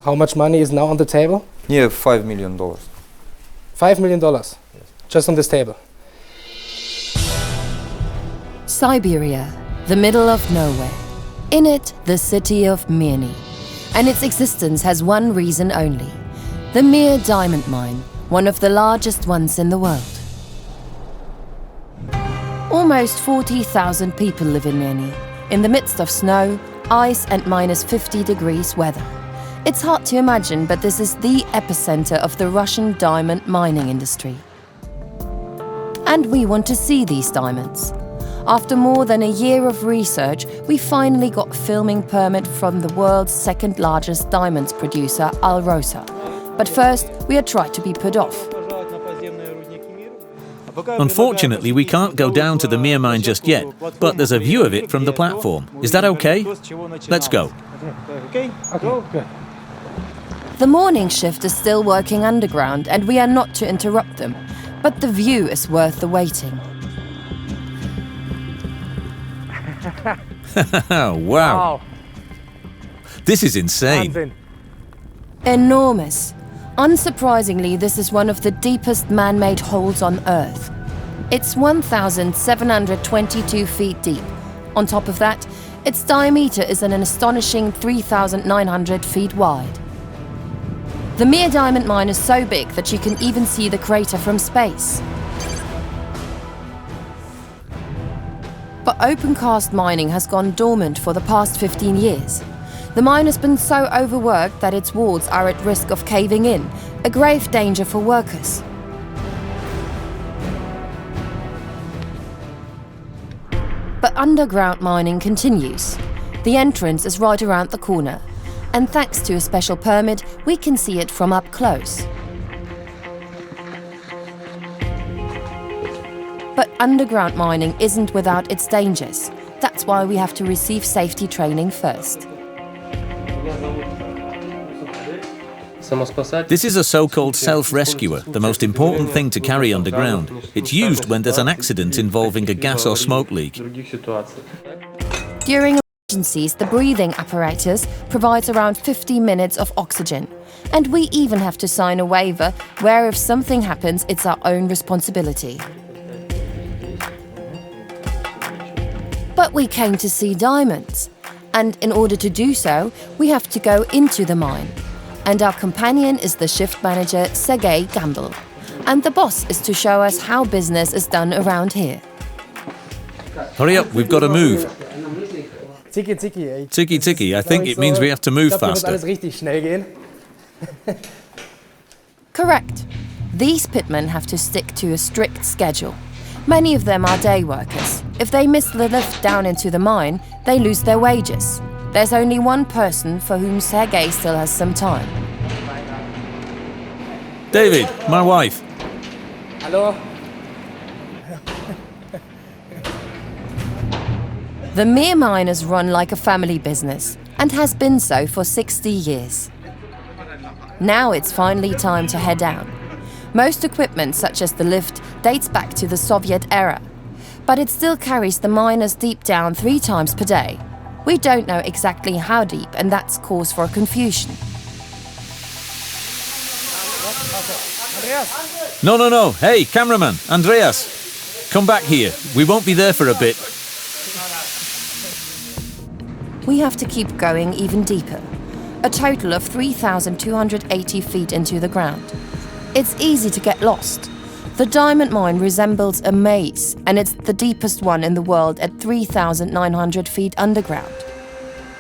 How much money is now on the table? Yeah, $5 million. $5 million, yes. Just on this table. Siberia, the middle of nowhere. In it, the city of Mirny. And its existence has one reason only. The Mir diamond mine, one of the largest ones in the world. Almost 40,000 people live in Mirny, in the midst of snow, ice and minus 50 degrees weather. It's hard to imagine, but this is the epicenter of the Russian diamond mining industry. And we want to see these diamonds. After more than a year of research, we finally got filming permit from the world's second largest diamonds producer, Alrosa. But first, we had tried to be put off. Unfortunately, we can't go down to the Mir mine just yet, but there's a view of it from the platform. Is that okay? Let's go. The morning shift is still working underground, and we are not to interrupt them. But the view is worth the waiting. Wow. This is insane. Enormous. Unsurprisingly, this is one of the deepest man-made holes on Earth. It's 1,722 feet deep. On top of that, its diameter is an astonishing 3,900 feet wide. The Mir diamond mine is so big that you can even see the crater from space. But open-cast mining has gone dormant for the past 15 years. The mine has been so overworked that its walls are at risk of caving in, a grave danger for workers. But underground mining continues. The entrance is right around the corner, and thanks to a special permit, we can see it from up close. But underground mining isn't without its dangers. That's why we have to receive safety training first. This is a so-called self-rescuer, the most important thing to carry underground. It's used when there's an accident involving a gas or smoke leak. During emergencies, the breathing apparatus provides around 50 minutes of oxygen. And we even have to sign a waiver where if something happens, it's our own responsibility. But we came to see diamonds. And in order to do so, we have to go into the mine. And our companion is the shift manager, Sergei Gamble. And the boss is to show us how business is done around here. Hurry up, we've got to move. Tiki tiki, ey. Tiki tiki, I think it means we have to move faster. Alles richtig schnell gehen. Correct. These pitmen have to stick to a strict schedule. Many of them are day workers. If they miss the lift down into the mine, they lose their wages. There's only one person for whom Sergei still has some time. David, my wife. Hello. The Mir mine is run like a family business and has been so for 60 years. Now it's finally time to head down. Most equipment, such as the lift, dates back to the Soviet era, but it still carries the miners deep down 3 times per day. We don't know exactly how deep, and that's cause for confusion. No. Hey, cameraman, Andreas. Come back here. We won't be there for a bit. We have to keep going even deeper. A total of 3,280 feet into the ground. It's easy to get lost. The diamond mine resembles a maze, and it's the deepest one in the world at 3,900 feet underground.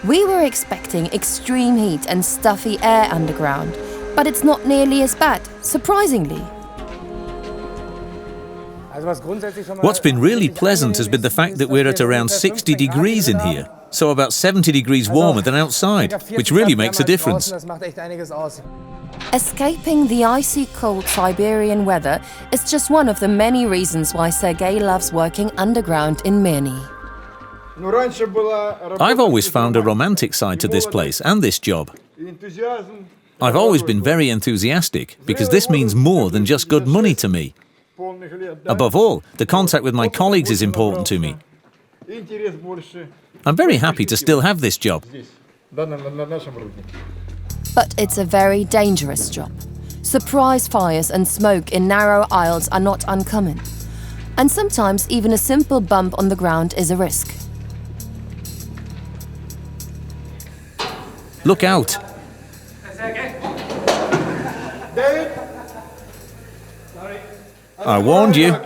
We were expecting extreme heat and stuffy air underground, but it's not nearly as bad, surprisingly. What's been really pleasant has been the fact that we're at around 60 degrees in here, so about 70 degrees warmer than outside, which really makes a difference. Escaping the icy cold Siberian weather is just one of the many reasons why Sergei loves working underground in Mirny. I've always found a romantic side to this place and this job. I've always been very enthusiastic, because this means more than just good money to me. Above all, the contact with my colleagues is important to me. I'm very happy to still have this job. But it's a very dangerous job. Surprise fires and smoke in narrow aisles are not uncommon. And sometimes even a simple bump on the ground is a risk. Look out! I warned you.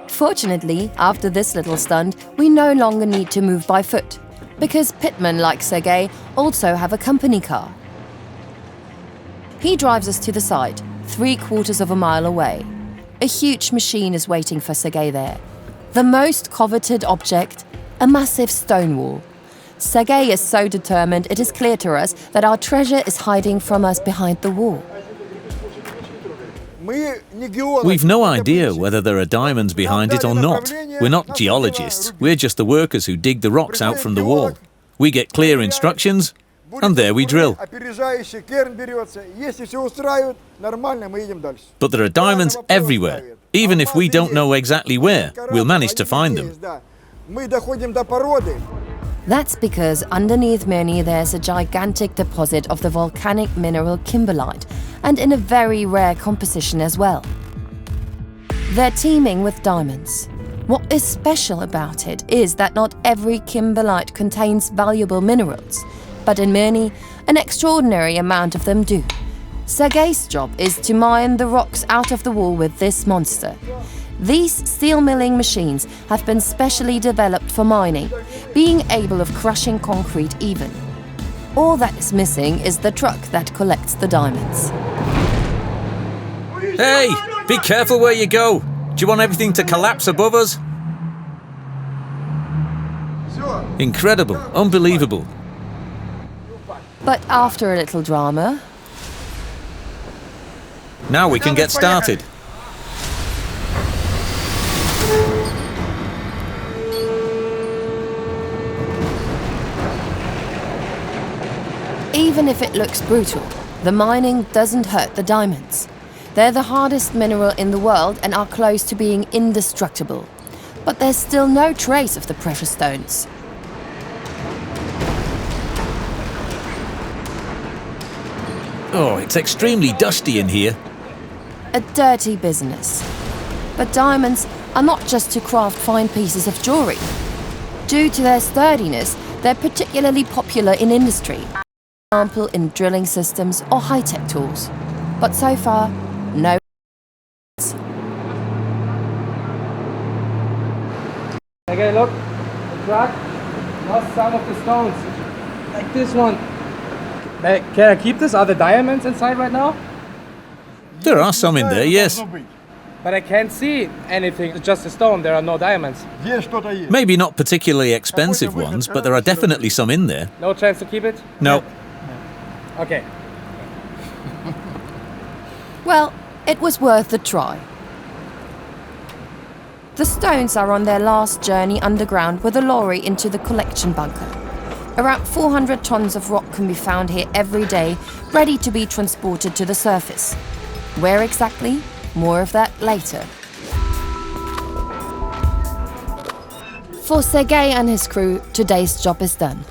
Fortunately, after this little stunt, we no longer need to move by foot, because pitmen like Sergei also have a company car. He drives us to the side, 3/4 of a mile away. A huge machine is waiting for Sergei there. The most coveted object, a massive stone wall. Sergei is so determined it is clear to us that our treasure is hiding from us behind the wall. We've no idea whether there are diamonds behind it or not. We're not geologists. We're just the workers who dig the rocks out from the wall. We get clear instructions, and there we drill. But there are diamonds everywhere. Even if we don't know exactly where, we'll manage to find them. That's because underneath Mirny there's a gigantic deposit of the volcanic mineral kimberlite, and in a very rare composition as well. They're teeming with diamonds. What is special about it is that not every kimberlite contains valuable minerals, but in Mirny, an extraordinary amount of them do. Sergei's job is to mine the rocks out of the wall with this monster. These steel milling machines have been specially developed for mining, being able of crushing concrete even. All that is missing is the truck that collects the diamonds. Hey, be careful where you go. Do you want everything to collapse above us? Incredible, unbelievable. But after a little drama, now we can get started. even if it looks brutal, the mining doesn't hurt the diamonds. They're the hardest mineral in the world and are close to being indestructible. But there's still no trace of the precious stones. Oh, it's extremely dusty in here. A dirty business. But diamonds are not just to craft fine pieces of jewelry. Due to their sturdiness, they're particularly popular in industry, for example in drilling systems or high-tech tools. But so far, no. Okay, look, the truck lost some of the stones, like this one. Can I keep this? Are the diamonds inside right now? There are some in there, yes. But I can't see anything, it's just a stone, there are no diamonds. Maybe not particularly expensive ones, but there are definitely some in there. No chance to keep it? No. Okay. Well, it was worth the try. The stones are on their last journey underground with a lorry into the collection bunker. Around 400 tons of rock can be found here every day, ready to be transported to the surface. Where exactly? More of that later. For Sergei and his crew, today's job is done.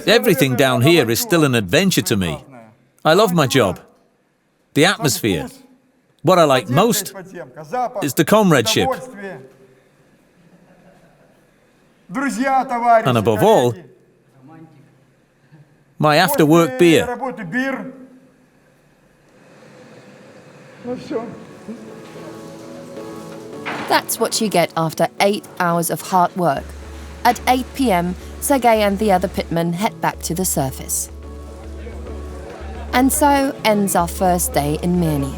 Everything down here is still an adventure to me. I love my job. The atmosphere. What I like most is the comradeship. And above all, my after-work beer. That's what you get after 8 hours of hard work. At 8 p.m, Sergei and the other pitmen head back to the surface. And so ends our first day in Mirny.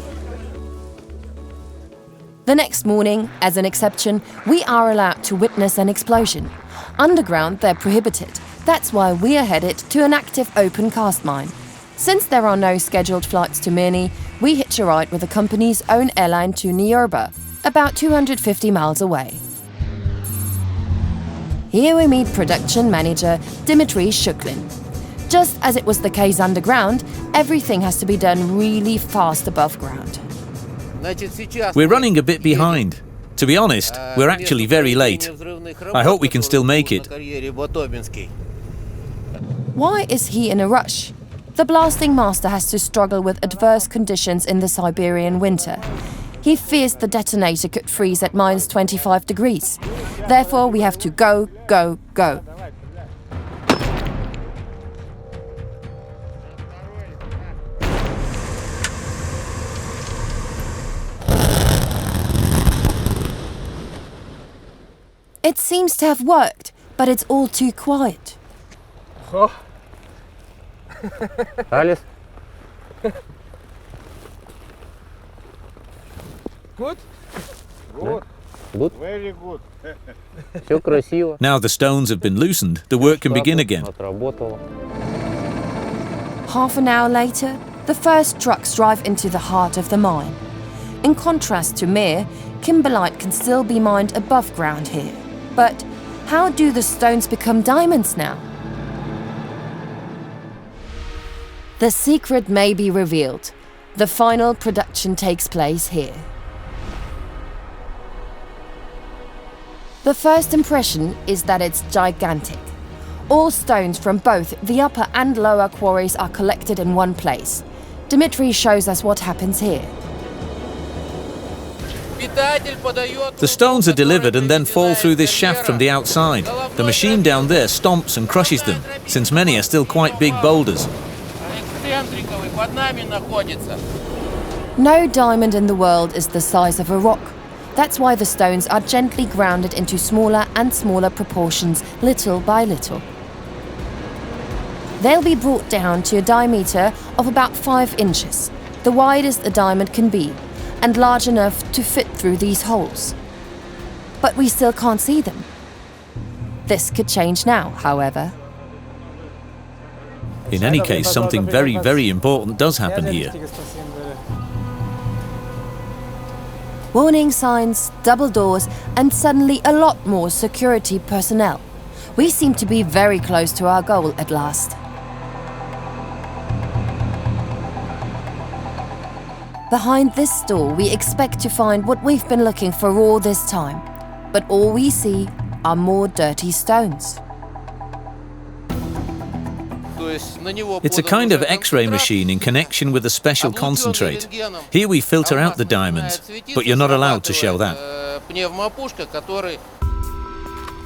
The next morning, as an exception, we are allowed to witness an explosion. Underground, they're prohibited. That's why we are headed to an active open cast mine. Since there are no scheduled flights to Mirny, we hitch a ride with the company's own airline to Nyorba, about 250 miles away. Here we meet production manager Dmitry Shuklin. Just as it was the case underground, everything has to be done really fast above ground. We're running a bit behind. To be honest, we're actually very late. I hope we can still make it. Why is he in a rush? The blasting master has to struggle with adverse conditions in the Siberian winter. He fears the detonator could freeze at minus 25 degrees. Therefore, we have to go, go, go. It seems to have worked, but it's all too quiet. Oh. Alles? Good? Good. Good? Very good. Все красиво. Now the stones have been loosened, the work can begin again. Отработало. Half an hour later, the first trucks drive into the heart of the mine. In contrast to Mir, kimberlite can still be mined above ground here. But how do the stones become diamonds now? The secret may be revealed. The final production takes place here. The first impression is that it's gigantic. All stones from both the upper and lower quarries are collected in one place. Dmitry shows us what happens here. The stones are delivered and then fall through this shaft from the outside. The machine down there stomps and crushes them, since many are still quite big boulders. No diamond in the world is the size of a rock. That's why the stones are gently grounded into smaller and smaller proportions, little by little. They'll be brought down to a diameter of about 5 inches, the widest a diamond can be, and large enough to fit through these holes. But we still can't see them. This could change now, however. In any case, something very, very important does happen here. Warning signs, double doors, and suddenly a lot more security personnel. We seem to be very close to our goal at last. Behind this door, we expect to find what we've been looking for all this time. But all we see are more dirty stones. It's a kind of X-ray machine in connection with a special concentrate. Here we filter out the diamonds, but you're not allowed to show that.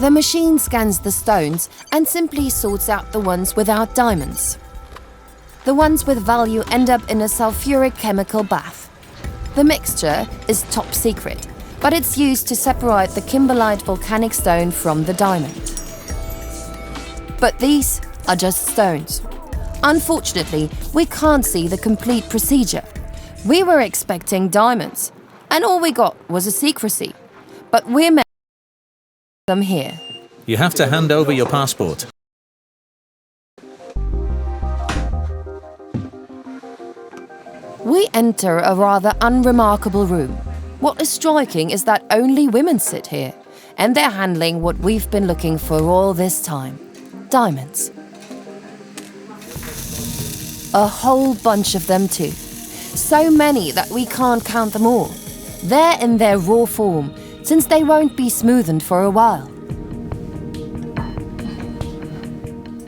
The machine scans the stones and simply sorts out the ones without diamonds. The ones with value end up in a sulfuric chemical bath. The mixture is top secret, but it's used to separate the kimberlite volcanic stone from the diamond. But these are just stones. Unfortunately, we can't see the complete procedure. We were expecting diamonds, and all we got was a secrecy. But we're meant to them here. You have to hand over your passport. We enter a rather unremarkable room. What is striking is that only women sit here, and they're handling what we've been looking for all this time: diamonds. A whole bunch of them too. So many that we can't count them all. They're in their raw form, since they won't be smoothened for a while.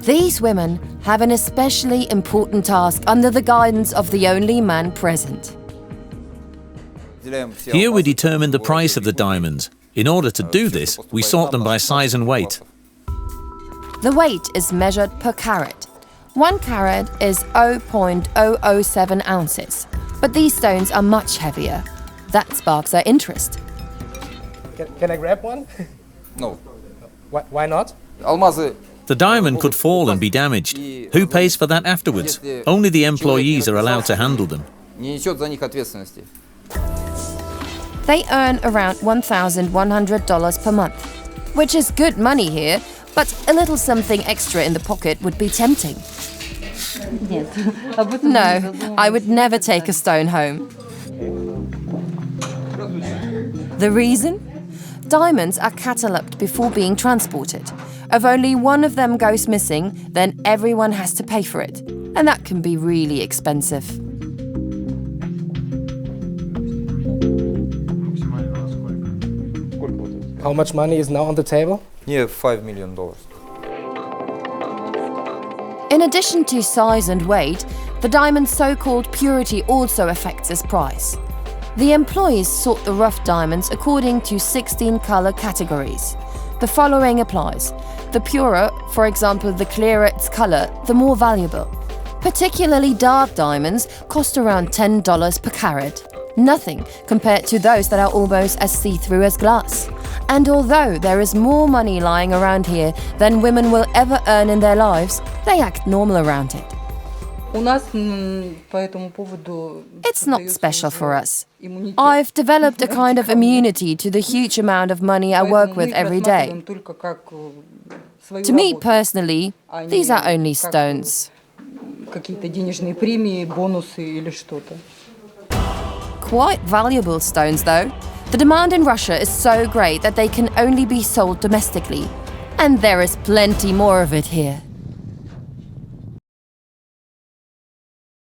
These women have an especially important task under the guidance of the only man present. Here we determine the price of the diamonds. In order to do this, we sort them by size and weight. The weight is measured per carat. 1 carat is 0.007 ounces. But these stones are much heavier. That sparks our interest. Can I grab one? No. Why not? Алмазы. The diamond could fall and be damaged. Who pays for that afterwards? Only the employees are allowed to handle them. Не несет за них ответственности. They earn around $1,100 per month, which is good money here, but a little something extra in the pocket would be tempting. No, I would never take a stone home. The reason? Diamonds are catalogued before being transported. If only one of them goes missing, then everyone has to pay for it. And that can be really expensive. How much money is now on the table? Yeah, $5 million. In addition to size and weight, the diamond's so-called purity also affects its price. The employees sort the rough diamonds according to 16 color categories. The following applies. The purer, for example, the clearer its color, the more valuable. Particularly dark diamonds cost around $10 per carat. Nothing compared to those that are almost as see-through as glass. And although there is more money lying around here than women will ever earn in their lives, they act normal around it. It's not special for us. I've developed a kind of immunity to the huge amount of money I work with every day. To me personally, these are only stones. Quite valuable stones, though. The demand in Russia is so great that they can only be sold domestically. And there is plenty more of it here.